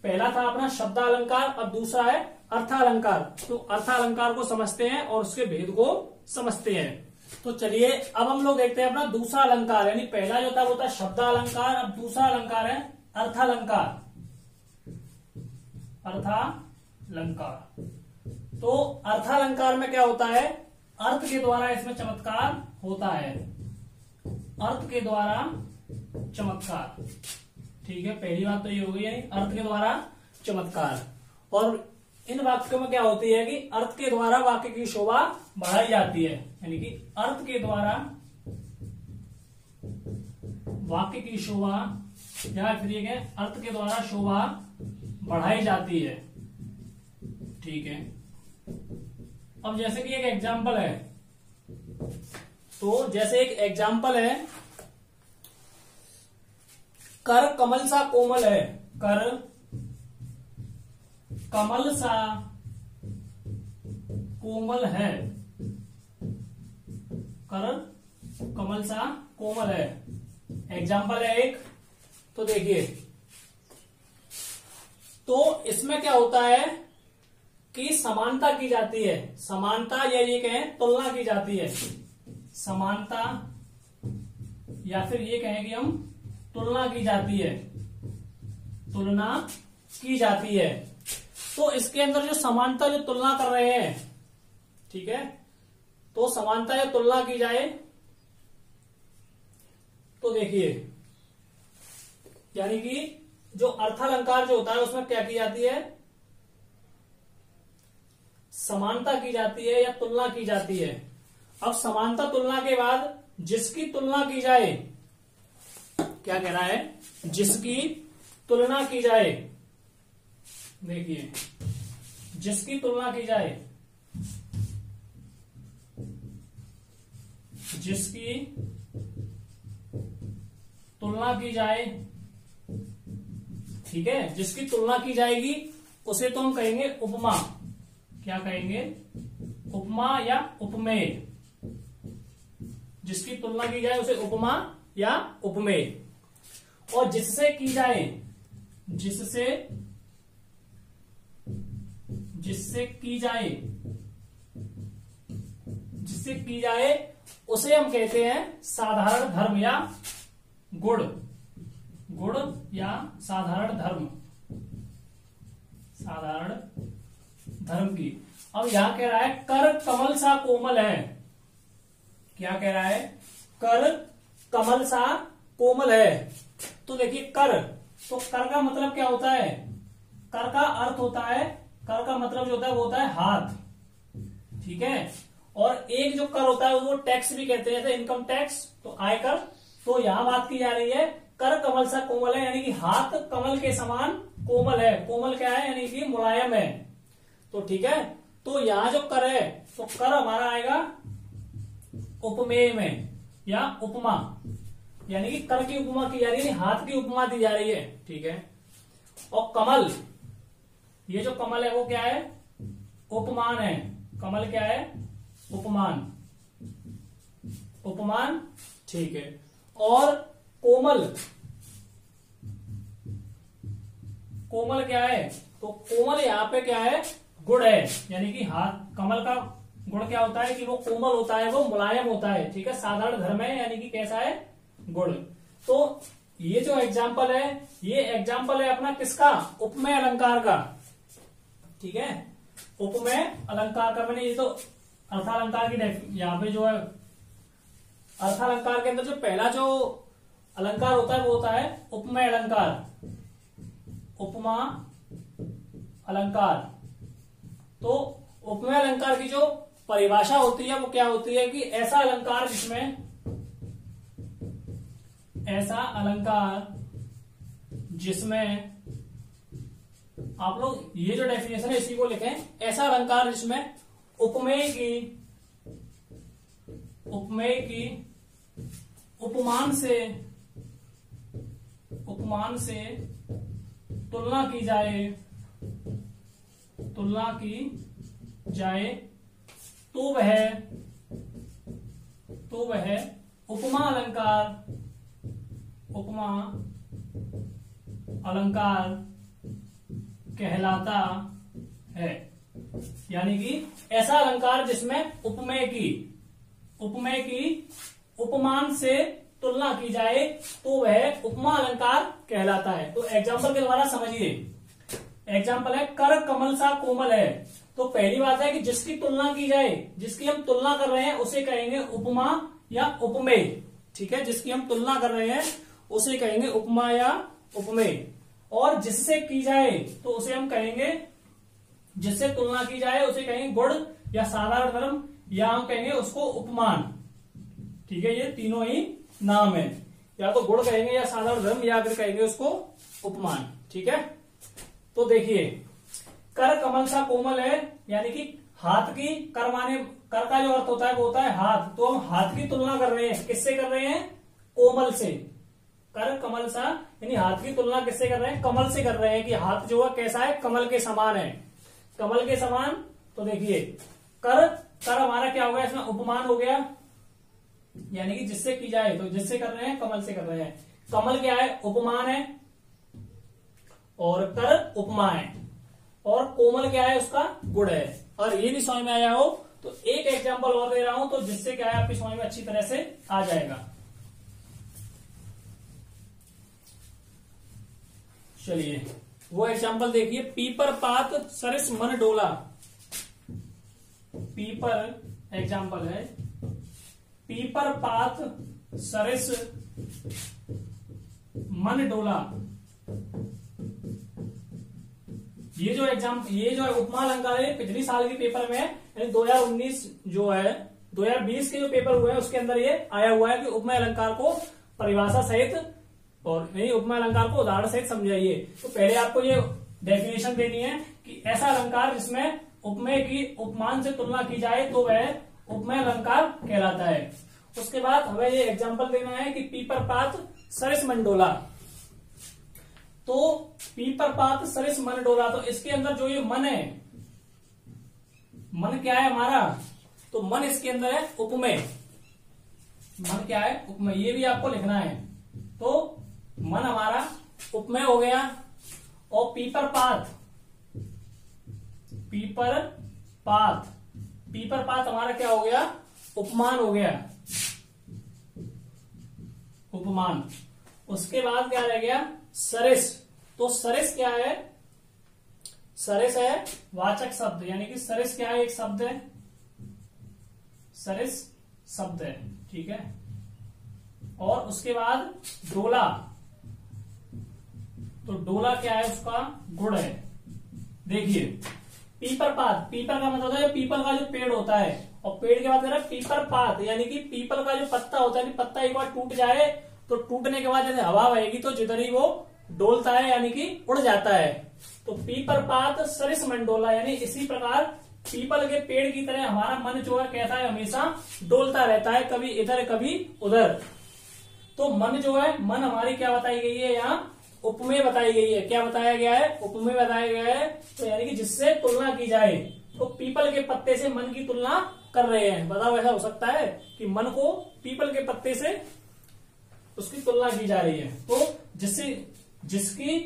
पहला था अपना शब्दालंकार, अब दूसरा है अर्थालंकार। तो अर्थालंकार को समझते हैं और उसके भेद को समझते हैं। तो चलिए अब हम लोग देखते हैं अपना दूसरा अलंकार, यानी पहला जो था वो था शब्दालंकार, अब दूसरा अलंकार है अर्थालंकार। अर्थालंकार, तो अर्थालंकार में क्या होता है, अर्थ के द्वारा इसमें चमत्कार होता है, अर्थ के द्वारा चमत्कार। ठीक है, पहली बात तो ये हो गई, यानी अर्थ के द्वारा चमत्कार। और इन वाक्यों में क्या होती है कि अर्थ के द्वारा वाक्य की शोभा बढ़ाई जाती है, यानी कि अर्थ के द्वारा वाक्य की शोभा, या फिर ये क्या, अर्थ के द्वारा शोभा बढ़ाई जाती है। ठीक है, अब जैसे कि एक एग्जाम्पल है, तो जैसे एक एग्जाम्पल है, कर कमल सा कोमल है, कर कमल सा कोमल है, कर कमल सा कोमल है, एग्जाम्पल है एक। तो देखिए, तो इसमें क्या होता है कि समानता की जाती है, समानता या ये कहें तुलना की जाती है, समानता या फिर ये कहें कि हम तुलना की जाती है, तुलना की जाती है। तो इसके अंदर जो समानता, जो तुलना कर रहे हैं, ठीक है, तो समानता या तुलना की जाए तो देखिए, यानी कि जो अर्थालंकार जो होता है उसमें क्या की जाती है, समानता की जाती है या तुलना की जाती है। अब समानता तुलना के बाद जिसकी तुलना की जाए, क्या कह रहा है, जिसकी तुलना की जाए, देखिए जिसकी तुलना की जाए, जिसकी तुलना की जाए, ठीक है, जिसकी तुलना की जाएगी उसे तो हम कहेंगे उपमा। क्या कहेंगे, उपमा या उपमेय। जिसकी तुलना की जाए उसे उपमा या उपमेय। और जिससे की जाए, जिससे की जाए, जिससे की जाए उसे हम कहते हैं साधारण धर्म या गुण, गुण या साधारण धर्म, साधारण धर्म की। अब यहां कह रहा है कर कमल सा कोमल है, क्या कह रहा है, कर कमल सा कोमल है। तो देखिए कर, तो कर का मतलब क्या होता है, कर का अर्थ होता है, कर का मतलब जो होता है वो होता है हाथ, ठीक है। और एक जो कर होता है वो टैक्स भी कहते हैं, जैसे इनकम टैक्स, तो आयकर। तो यहां बात की जा रही है कर कमल सा कोमल है, यानी कि हाथ कमल के समान कोमल है। कोमल क्या है, यानी कि मुलायम है। तो ठीक है, तो यहां जो कर है, तो कर हमारा आएगा उपमेय में या उपमा, यानी कि कर की उपमा की जा रही है, हाथ की उपमा दी जा रही है, ठीक है। और कमल, ये जो कमल है वो क्या है, उपमान है। कमल क्या है, उपमान, उपमान, ठीक है। और कोमल, कोमल क्या है, तो कोमल यहां पे क्या है, गुण है, यानी कि हाथ, कमल का गुण क्या होता है कि वो कोमल होता है, वो मुलायम होता है, ठीक है। साधारण धर्म है, यानी कि कैसा है, गुण। तो ये जो एग्जाम्पल है, ये एग्जाम्पल है अपना किसका, उपमेय अलंकार का, ठीक है। उपमेय अलंकार का, मैंने ये तो अर्थालंकार की यहाँ पे जो है, अर्थालंकार के अंदर जो पहला जो अलंकार होता है वो होता है उपमेय अलंकार, उपमा अलंकार। तो उपमेय अलंकार की जो परिभाषा होती है वो क्या होती है कि ऐसा अलंकार जिसमें, ऐसा अलंकार जिसमें, आप लोग ये जो डेफिनेशन है इसी को लिखें, ऐसा अलंकार जिसमें उपमेय की उपमान से तुलना की जाए, तो वह उपमा अलंकार कहलाता है। यानी कि ऐसा अलंकार जिसमें उपमेय की उपमान से तुलना की जाए तो वह उपमा अलंकार कहलाता है। तो एग्जाम्पल के द्वारा समझिए, एग्जाम्पल है कर कमल सा कोमल है। तो पहली बात है कि जिसकी तुलना की जाए, जिसकी हम तुलना कर रहे हैं उसे कहेंगे उपमा या उपमेय, ठीक है। जिसकी हम तुलना कर रहे हैं उसे कहेंगे उपमा या उपमेय। और जिससे की जाए तो उसे हम कहेंगे, जिससे तुलना की जाए उसे कहेंगे गुण या साधारण धर्म, या हम कहेंगे उसको उपमान। ठीक है, ये तीनों ही नाम है, या तो गुण कहेंगे या साधारण धर्म, या फिर कहेंगे उसको उपमान। ठीक है, तो देखिए कर कमल सा कोमल है, यानी कि हाथ की, कर माने, कर का जो अर्थ होता है वो होता है हाथ, तो हम हाथ की तुलना कर रहे हैं, किससे कर रहे हैं? कोमल से। कर कमल सा यानी हाथ की तुलना किससे कर रहे हैं? कमल से कर रहे हैं, कि हाथ जो है कैसा है? कमल के समान है। कमल के समान, तो देखिए कर, कर हमारा क्या हो गया इसमें? उपमान हो गया, यानी कि जिससे की जाए, तो जिससे कर रहे हैं कमल से कर रहे हैं। कमल क्या है? उपमान है, और कर उपमा है, और कोमल क्या है? उसका गुण है। और ये भी समझ में आया हो तो एक एग्जांपल और दे रहा हूं, तो जिससे क्या है आपकी समझ में अच्छी तरह से आ जाएगा। चलिए वो एग्जांपल देखिए, पीपर पात सरिस मन डोला। पीपर एग्जांपल है, पीपर पात सरिस मन डोला। ये जो उपमा अलंकार है, पिछली साल के पेपर में यानी 2019 जो है, 2020 के जो पेपर हुए हैं उसके अंदर ये आया हुआ है कि उपमा अलंकार को परिभाषा सहित और नहीं उपमा अलंकार को उदाहरण सहित समझाइए। तो पहले आपको ये डेफिनेशन देनी है कि ऐसा अलंकार जिसमें उपमेय की उपमान से तुलना की जाए तो वह उपमेय अलंकार कहलाता है। उसके बाद हमें ये एग्जाम्पल देना है कि पीपर पात सरिस मन डोला। तो पीपर पात सरिस मन डोला, तो इसके अंदर जो ये मन है, मन क्या है हमारा? तो मन इसके अंदर है उपमेय। मन क्या है? उपमेय। ये भी आपको लिखना है। तो मन हमारा उपमेय हो गया, और पीपर पात, पीपर पात, पीपर पात हमारा क्या हो गया? उपमान हो गया, उपमान। उसके बाद क्या रह गया? सरिस। तो सरिस क्या है? सरिस है वाचक शब्द, यानी कि सरिस क्या है? एक शब्द है, सरिस शब्द है। ठीक है, और उसके बाद डोला, तो डोला क्या है? उसका गुण है। देखिए पीपर पात, पीपर का मतलब होता है पीपल का जो पेड़ होता है, और पेड़ के बाद कह रहा है पीपर पात, यानी कि पीपल का जो पत्ता होता है, पत्ता एक बार टूट जाए तो टूटने के बाद जैसे हवा बहेगी तो जिधर ही वो डोलता है यानी कि उड़ जाता है। तो पीपर पात सरिस मन डोला, यानी इसी प्रकार पीपल के पेड़ की तरह हमारा मन जो है कैसा है? हमेशा डोलता रहता है, कभी इधर कभी उधर। तो मन जो है, मन हमारी क्या बताई गई है? यहाँ उपमेय बताई गई है। क्या बताया गया है? उपमेय बताया गया है। तो यानी कि जिससे तुलना की जाए, तो पीपल के पत्ते से मन की तुलना कर रहे हैं। बताओ ऐसा हो सकता है कि मन को पीपल के पत्ते से उसकी तुलना की जा रही है? तो जिसकी,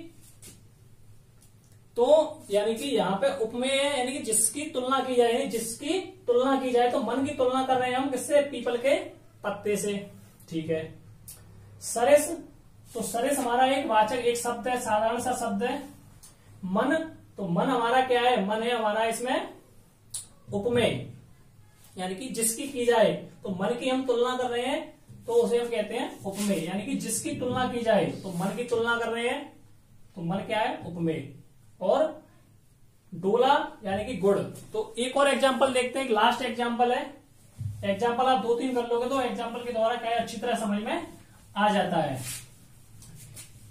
तो यानी कि यहाँ पे उपमेय है, यानी कि जिसकी तुलना की जाए, जिसकी तुलना की जाए, तो मन की तुलना कर रहे हैं हम किससे? पीपल के पत्ते से। ठीक है, सरिस, तो सरिस हमारा एक वाचक, एक शब्द है, साधारण सा शब्द है। मन, तो मन हमारा क्या है? मन है हमारा इसमें उपमेय, यानी कि जिसकी की जाए, तो मन की हम तुलना कर रहे हैं तो उसे हम कहते हैं उपमेय, यानी कि जिसकी तुलना की जाए, तो मन की तुलना कर रहे हैं तो मन क्या है? उपमेय। और डोला यानी कि गुण। तो एक और एग्जांपल देखते हैं, लास्ट एग्जांपल है। एग्जांपल आप 2-3 कर लोगे तो एग्जांपल के द्वारा क्या है अच्छी तरह समझ में आ जाता है।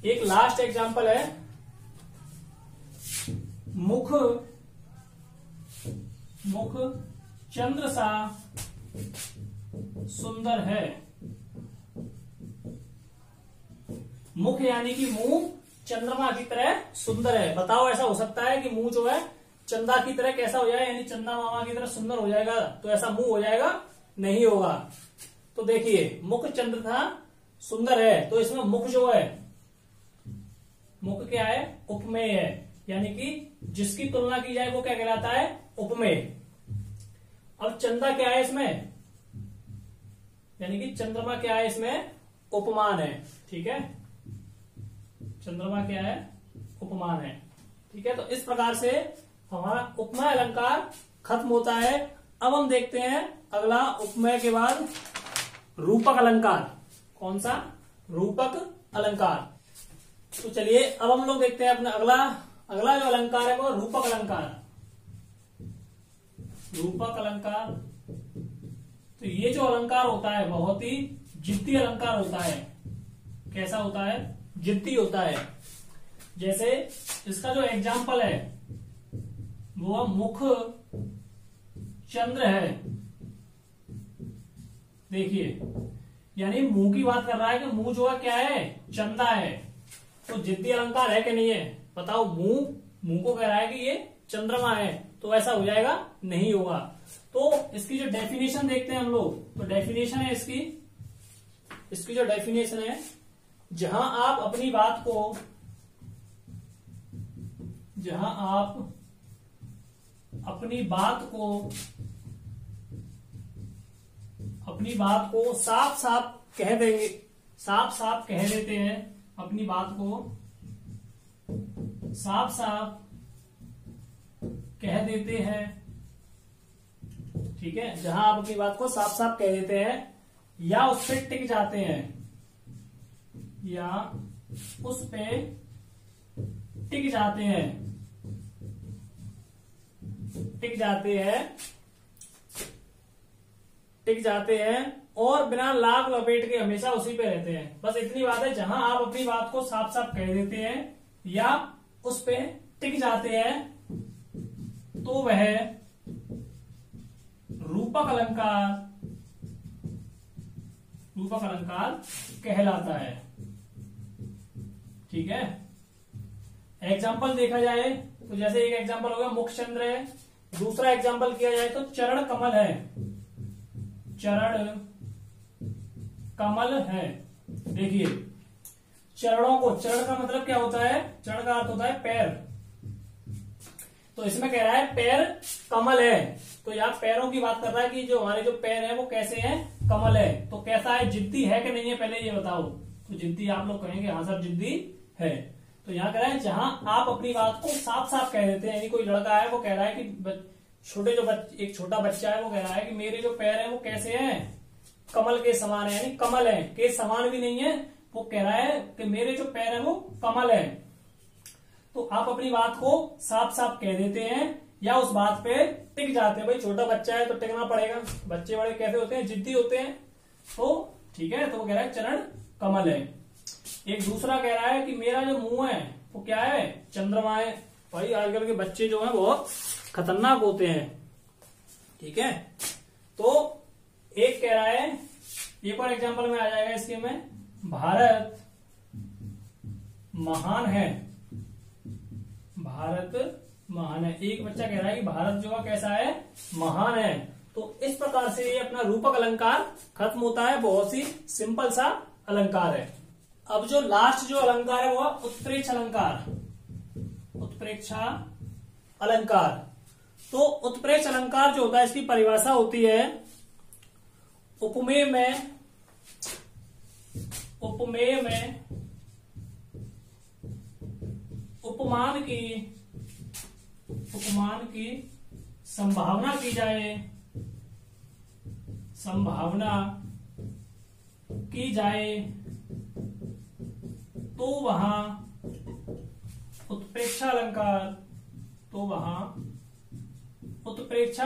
एक लास्ट एग्जांपल है, मुख, मुख चंद्र सा सुंदर है। मुख यानी कि मुंह चंद्रमा की तरह सुंदर है। बताओ ऐसा हो सकता है कि मुंह जो है चंदा की तरह कैसा हो जाए, यानी चंदा मामा की तरह सुंदर हो जाएगा? तो ऐसा मुंह हो जाएगा? नहीं होगा। तो देखिए मुख चंद्र था सुंदर है, तो इसमें मुख जो है, मुख क्या है? उपमेय है, यानी कि जिसकी तुलना की जाए वो क्या कहलाता है? उपमेय। अब चंदा क्या है इसमें? यानी कि चंद्रमा क्या है इसमें? उपमान है। ठीक है, चंद्रमा क्या है? उपमान है। ठीक है, तो इस प्रकार से हमारा उपमेय अलंकार खत्म होता है। अब हम देखते हैं अगला उपमेय के बाद रूपक अलंकार। कौन सा? रूपक अलंकार। तो चलिए अब हम लोग देखते हैं अपना अगला अगला जो अलंकार है वो रूपक अलंकार। रूपक अलंकार, तो ये जो अलंकार होता है बहुत ही जिद्दी अलंकार होता है। कैसा होता है? जिद्दी होता है। जैसे इसका जो एग्जाम्पल है वो मुख चंद्र है। देखिए, यानी मुंह की बात कर रहा है कि मुंह जो है क्या है? चंदा है। तो जिद्दी अलंकार है कि नहीं है? बताओ, मुंह को कह रहा है कि ये चंद्रमा है, तो ऐसा हो जाएगा? नहीं होगा। तो इसकी जो डेफिनेशन देखते हैं हम लोग, तो डेफिनेशन है इसकी जो डेफिनेशन है, जहां आप अपनी बात को साफ साफ कह देंगे, साफ कह देते हैं, अपनी बात को साफ साफ कह देते हैं, ठीक है, जहां आप अपनी बात को साफ साफ कह देते हैं या उस पे टिक जाते हैं, या उस पे टिक जाते हैं, और बिना लाग लपेट के हमेशा उसी पे रहते हैं। बस इतनी बात है, जहां आप अपनी बात को साफ साफ कह देते हैं या उस पे टिक जाते हैं, तो वह रूपक अलंकार कहलाता है। ठीक है, एग्जाम्पल देखा जाए तो जैसे एक एग्जाम्पल हो गया मुख चंद्र है, दूसरा एग्जाम्पल किया जाए तो चरण कमल है। चरण कमल है। देखिए, चरणों को, चरण का मतलब क्या होता है? चरण का अर्थ होता है पैर। तो इसमें कह रहा है पैर कमल है, तो यहाँ पैरों की बात कर रहा है कि जो हमारे जो पैर है वो कैसे हैं? कमल है। तो कैसा है? जिद्दी है कि नहीं है, पहले ये बताओ। तो जिद्दी आप लोग कहेंगे हाँ सर जिद्दी है। तो यहाँ कह रहा है जहां आप अपनी बात को साफ साफ कह देते हैं, यानी कोई लड़का है वो कह रहा है कि एक छोटा बच्चा है वो कह रहा है कि मेरे जो पैर है वो कैसे हैं? कमल के समान है, यानी कमल है, के समान भी नहीं है। वो कह रहा है कि मेरे जो पैर है वो कमल है। तो आप अपनी बात को साफ साफ कह देते हैं या उस बात पे टिक जाते हैं। भाई छोटा बच्चा है तो टिकना पड़ेगा, बच्चे बड़े कैसे होते हैं? जिद्दी होते हैं। तो ठीक है, तो वो कह रहा है चरण कमल है। एक दूसरा कह रहा है कि मेरा जो मुंह है वो क्या है? चंद्रमा है। भाई आजकल के बच्चे जो है बहुत खतरनाक होते हैं। ठीक है, तो एक कह रहा है, एक और एग्जांपल में आ जाएगा इसके में, भारत महान है। भारत महान है। एक बच्चा कह रहा है कि भारत जो है कैसा है? महान है। तो इस प्रकार से ये अपना रूपक अलंकार खत्म होता है। बहुत ही सिंपल सा अलंकार है। अब जो लास्ट जो अलंकार है वो उत्प्रेक्ष अलंकार। उत्प्रेक्षा अलंकार। तो उत्प्रेक्ष अलंकार जो होता है इसकी परिभाषा होती है उपमेय में उपमान की संभावना की जाए तो वहां उत्प्रेक्षा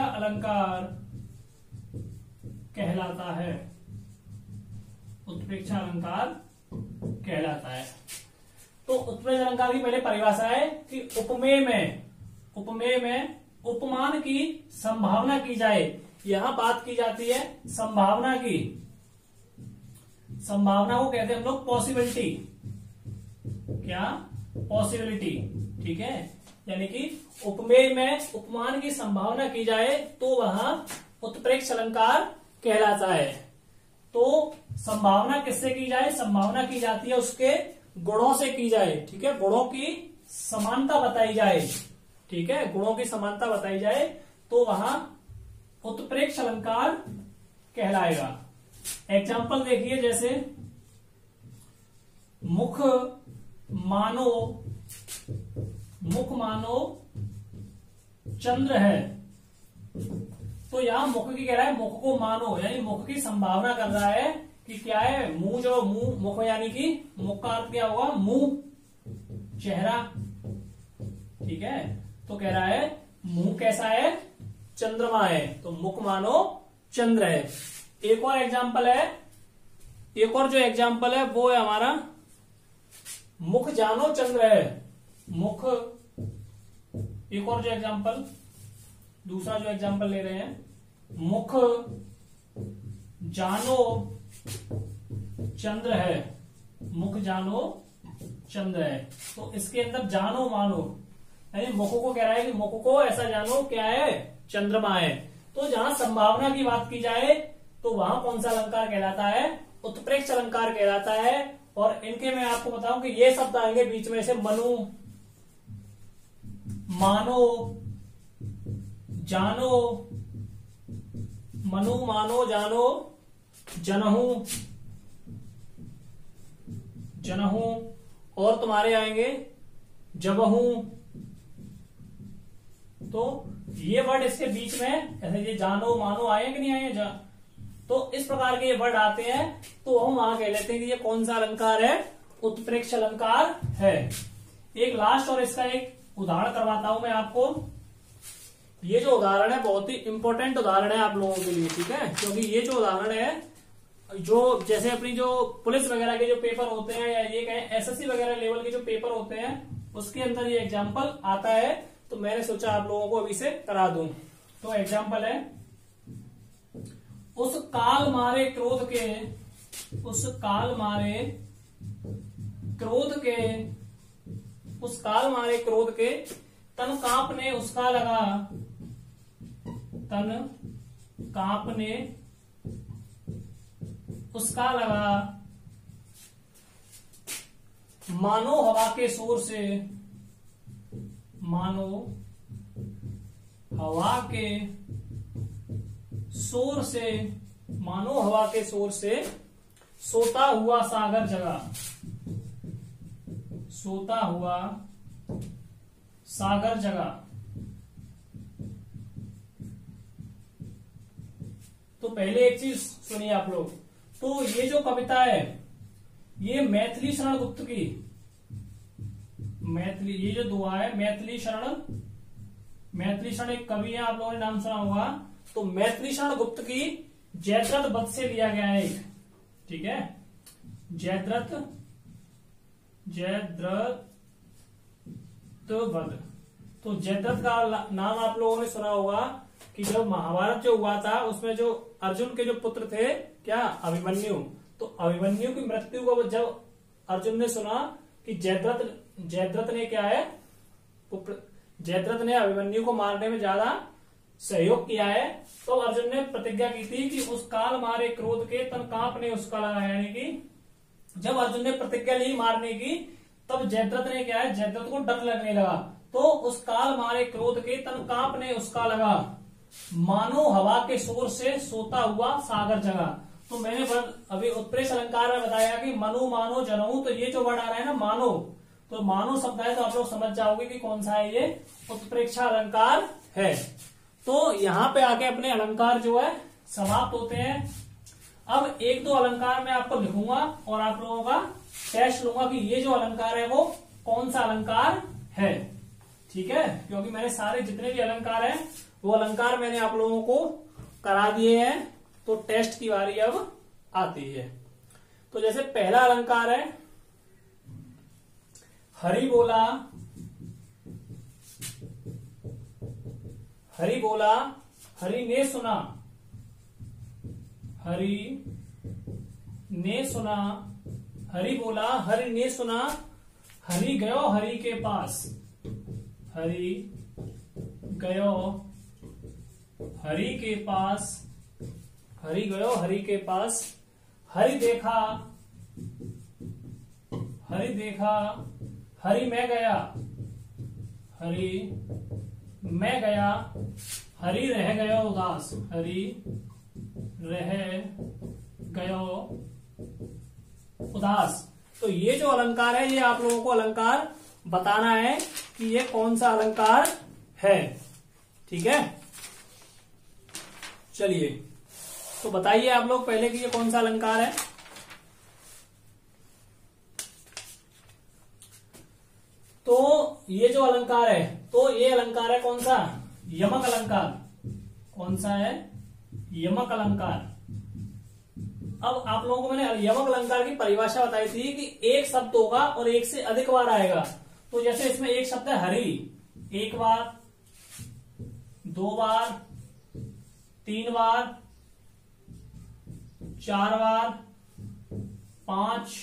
अलंकार कहलाता है। उत्प्रेक्षा अलंकार कहलाता है। तो उत्प्रेक्ष अलंकार की पहले परिभाषा है कि उपमेय में उपमान की संभावना की जाए। यहां बात की जाती है संभावना की। संभावना को कहते हैं हम लोग पॉसिबिलिटी। क्या? पॉसिबिलिटी। ठीक है, यानी कि उपमेय में उपमान की संभावना की जाए तो वहां उत्प्रेक्ष अलंकार कहलाता है। तो संभावना किससे की जाए? संभावना की जाती है उसके गुणों से की जाए। ठीक है, गुणों की समानता बताई जाए। ठीक है, गुणों की समानता बताई जाए तो वहां उत्प्रेक्ष अलंकार कहलाएगा। एग्जाम्पल देखिए, जैसे मुख मानो चंद्र है। तो यहां मुख की कह रहा है मुख को मानो, यानी मुख की संभावना कर रहा है कि क्या है? मुख यानी कि मुख का अर्थ क्या होगा? मुंह। चेहरा, ठीक है। तो कह रहा है मुंह कैसा है, चंद्रमा है, तो मुख मानो चंद्र है। एक और एग्जाम्पल है, एक और जो एग्जाम्पल है वो है हमारा मुख जानो चंद्र है। मुख, एक और जो एग्जाम्पल, दूसरा जो एग्जाम्पल ले रहे हैं, मुख जानो चंद्र है, मुख जानो चंद्र है। तो इसके अंदर जानो मानो, यानी मुख को कह रहा है कि मुख को ऐसा जानो क्या है, चंद्रमा है। तो जहां संभावना की बात की जाए तो वहां कौन सा अलंकार कहलाता है, उत्प्रेक्ष अलंकार कहलाता है। और इनके मैं आपको बताऊं कि ये शब्द आएंगे बीच में से मनु, मानो, जानो, मनु मानो जानो, जनहू, जनहू, और तुम्हारे आएंगे जबहू। तो ये वर्ड इसके बीच में ऐसे ये जानो मानो आए कि नहीं आए, तो इस प्रकार के ये वर्ड आते हैं तो हम वहां कह लेते हैं कि ये कौन सा अलंकार है, उत्प्रेक्ष अलंकार है। एक लास्ट और इसका एक उदाहरण करवाता हूं मैं आपको। ये जो उदाहरण है बहुत ही इंपॉर्टेंट उदाहरण है आप लोगों के लिए, ठीक है, क्योंकि ये जो उदाहरण है, जो जैसे अपनी जो पुलिस वगैरह के जो पेपर होते हैं या ये कहें एसएससी वगैरह लेवल के जो पेपर होते हैं उसके अंदर ये एग्जाम्पल आता है, तो मैंने सोचा आप लोगों को अभी से करा दूं। तो एग्जाम्पल है, उस काल मारे क्रोध के, उस काल मारे क्रोध के, उस काल मारे क्रोध के तन कांपने उसका लगा, तन कांपने उसका लगा, मानो हवा के शोर से, मानो हवा के शोर से, मानो हवा के शोर से सोता हुआ सागर जगा, सोता हुआ सागर जगा। तो पहले एक चीज सुनिए आप लोग, तो ये जो कविता है ये मैथिली शरण गुप्त की, मैथिली, ये जो दुआ है मैथिली शरण, मैथिली शरण एक कवि है, आप लोगों ने नाम सुना होगा। तो मैथिली शरण गुप्त की जयद्रथ वध से लिया गया है एक, ठीक है, जयद्रथ, जयद्रथ वध। तो जयद्रथ का नाम आप लोगों ने सुना होगा कि जब महाभारत जो हुआ था उसमें जो अर्जुन के जो पुत्र थे क्या, अभिमन्यु, तो अभिमन्यु की मृत्यु को जब अर्जुन ने सुना कि जयद्रथ ने क्या है, जयद्रथ ने अभिमन्यु को मारने में ज्यादा सहयोग किया है, तो अर्जुन ने प्रतिज्ञा की थी कि उस काल मारे क्रोध के तन कांपने उसका लगा, यानी कि जब अर्जुन ने प्रतिज्ञा ली मारने की तब जयद्रथ ने क्या है, जयद्रथ को डर लगने लगा। तो उस काल मारे क्रोध के तन कांपने उसका लगा, मानो हवा के शोर से सोता हुआ सागर जगा। तो मैंने अभी उत्प्रेक्ष अलंकार में बताया कि मनु मानो जनऊ, तो ये जो वर्ड आ रहा है ना मानो, तो मानो शब्द है तो आप लोग समझ जाओगे कि कौन सा है, ये उत्प्रेक्ष अलंकार है। तो यहां पे आके अपने अलंकार जो है समाप्त होते हैं। अब एक दो अलंकार मैं आपको लिखूंगा और आप लोगों का टेस्ट लूंगा कि ये जो अलंकार है वो कौन सा अलंकार है, ठीक है, क्योंकि मैंने सारे जितने भी अलंकार हैं वो अलंकार मैंने आप लोगों को करा दिए हैं, तो टेस्ट की बारी अब आती है। तो जैसे पहला अलंकार है, हरि बोला, हरि बोला हरि ने सुना, हरि ने सुना, हरि बोला हरि ने सुना, हरि गयो हरि के पास, हरि गयो हरि के पास, हरि गयो हरि के पास, हरि देखा, हरि देखा, हरि मैं गया, हरि मैं गया, हरि रह गयो उदास, हरि रह गयो उदास। तो ये जो अलंकार है ये आप लोगों को अलंकार बताना है कि ये कौन सा अलंकार है, ठीक है। चलिए तो बताइए आप लोग पहले कि ये कौन सा अलंकार है। तो ये जो अलंकार है, तो ये अलंकार है कौन सा? यमक अलंकार। कौन सा है? यमक अलंकार। अब आप लोगों को मैंने यमक अलंकार की परिभाषा बताई थी कि एक शब्द होगा और एक से अधिक बार आएगा। तो जैसे इसमें एक शब्द है हरि, एक बार, दो बार, तीन बार, चार बार, 5,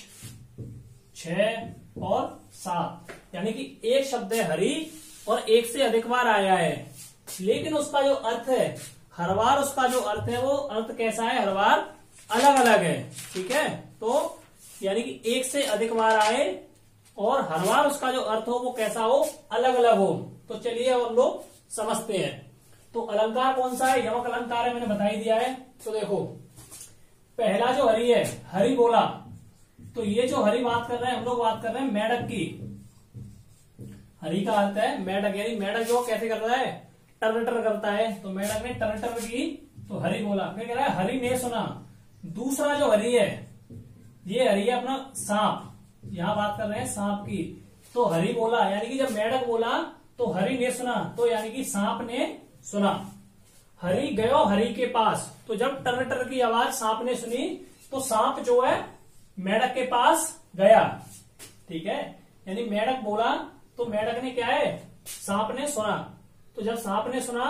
6 और 7, यानी कि एक शब्द है हरि और एक से अधिक बार आया है, लेकिन उसका जो अर्थ है, हर बार उसका जो अर्थ है वो अर्थ कैसा है? हर बार अलग अलग है। ठीक है, तो यानी कि एक से अधिक बार आए और हर बार उसका जो अर्थ हो वो कैसा हो? अलग अलग हो। तो चलिए हम लोग समझते हैं। तो अलंकार कौन सा है? यमक अलंकार है, मैंने बता ही दिया है। तो देखो, पहला जो हरि है, हरि बोला, तो ये जो हरि बात कर रहे हैं, हम लोग बात कर रहे हैं मेढक की। हरि का अर्थ है मेढक, यानी मेढक जो कैसे कर रहा है? टर टर करता है, तो मेढक ने टर टर की तो हरि बोला। क्या कह रहा है? हरि ने सुना। दूसरा जो हरि है, ये हरि है अपना सांप, यहां बात कर रहे हैं सांप की। तो हरि बोला, यानी कि जब मेढक बोला तो हरि ने सुना, तो यानी कि सांप ने सुना। हरि गयो हरि के पास, तो जब टर टर की आवाज सांप ने सुनी तो सांप जो है मेढक के पास गया। ठीक है, यानी मेढक बोला तो मेढक ने क्या है? सांप ने सुना। तो जब सांप ने सुना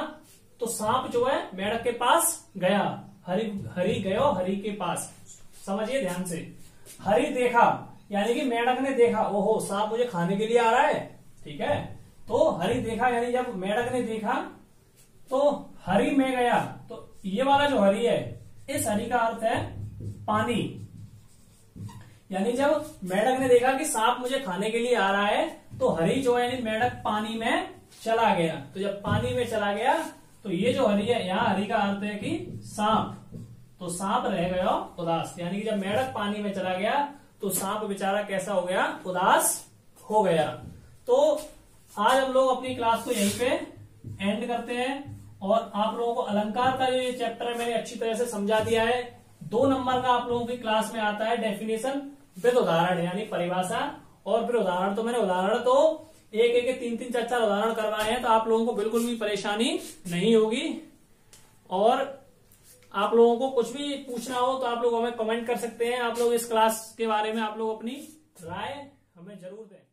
तो सांप जो है मेढक के पास गया। हरि गयो हरि के पास। समझिए ध्यान से। हरि देखा, यानी कि मेढक ने देखा, ओहो सांप मुझे खाने के लिए आ रहा है। ठीक है, तो हरि देखा, यानी जब मेढक ने देखा तो हरि में गया। तो ये वाला जो हरि है, इस हरि का अर्थ है पानी। यानी जब मेढक ने देखा कि सांप मुझे खाने के लिए आ रहा है, तो हरि जो है यानी मेढक पानी में चला गया। तो जब पानी में चला गया तो ये जो हरि है, यहाँ हरि का अर्थ है कि सांप। तो सांप रह गया उदास, यानी कि जब मेढक पानी में चला गया तो सांप बेचारा कैसा हो गया? उदास हो गया। तो आज हम लोग अपनी क्लास को यहीं पे एंड करते हैं, और आप लोगों को अलंकार का ये चैप्टर मैंने अच्छी तरह से समझा दिया है। 2 नंबर का आप लोगों की क्लास में आता है डेफिनेशन विद उदाहरण, यानी परिभाषा और फिर उदाहरण। तो मैंने उदाहरण तो एक एक 3-3, 4-4 उदाहरण करवाए हैं, तो आप लोगों को बिल्कुल भी परेशानी नहीं होगी। और आप लोगों को कुछ भी पूछना हो तो आप लोग हमें कमेंट कर सकते हैं। आप लोग इस क्लास के बारे में आप लोग अपनी राय हमें जरूर दें।